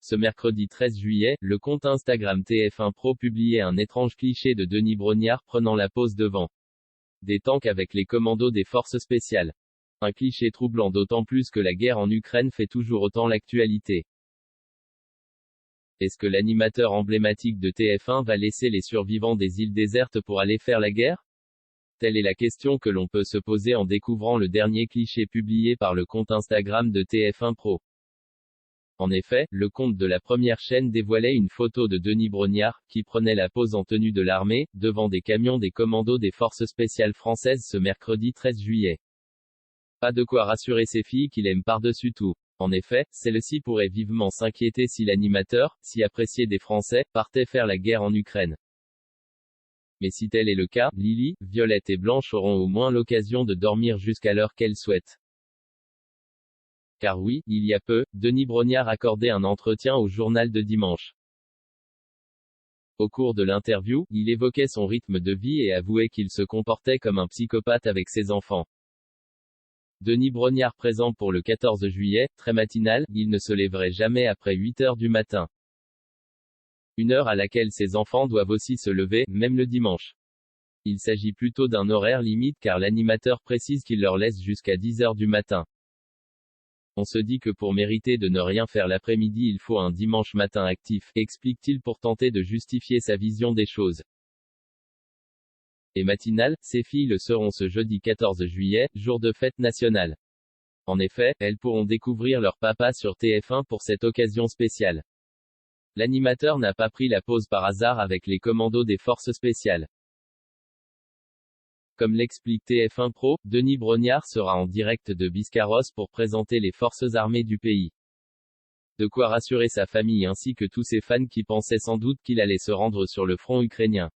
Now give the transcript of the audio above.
Ce mercredi 13 juillet, le compte Instagram TF1 Pro publiait un étrange cliché de Denis Brognard prenant la pose devant des tanks avec les commandos des forces spéciales. Un cliché troublant d'autant plus que la guerre en Ukraine fait toujours autant l'actualité. Est-ce que l'animateur emblématique de TF1 va laisser les survivants des îles désertes pour aller faire la guerre? Telle est la question que l'on peut se poser en découvrant le dernier cliché publié par le compte Instagram de TF1 Pro. En effet, le compte de la première chaîne dévoilait une photo de Denis Brognard, qui prenait la pose en tenue de l'armée, devant des camions des commandos des forces spéciales françaises ce mercredi 13 juillet. Pas de quoi rassurer ses filles qu'il aime par-dessus tout. En effet, celles-ci pourraient vivement s'inquiéter si l'animateur, si apprécié des Français, partait faire la guerre en Ukraine. Mais si tel est le cas, Lily, Violette et Blanche auront au moins l'occasion de dormir jusqu'à l'heure qu'elles souhaitent. Car oui, il y a peu, Denis Brognard accordait un entretien au journal de dimanche. Au cours de l'interview, il évoquait son rythme de vie et avouait qu'il se comportait comme un psychopathe avec ses enfants. Denis Brognard présent pour le 14 juillet, très matinal, il ne se lèverait jamais après 8 heures du matin. Une heure à laquelle ses enfants doivent aussi se lever, même le dimanche. Il s'agit plutôt d'un horaire limite car l'animateur précise qu'il leur laisse jusqu'à 10 heures du matin. On se dit que pour mériter de ne rien faire l'après-midi il faut un dimanche matin actif, explique-t-il pour tenter de justifier sa vision des choses. Et matinale, ses filles le seront ce jeudi 14 juillet, jour de fête nationale. En effet, elles pourront découvrir leur papa sur TF1 pour cette occasion spéciale. L'animateur n'a pas pris la pause par hasard avec les commandos des forces spéciales. Comme l'explique TF1 Pro, Denis Brognard sera en direct de Biscarrosse pour présenter les forces armées du pays. De quoi rassurer sa famille ainsi que tous ses fans qui pensaient sans doute qu'il allait se rendre sur le front ukrainien.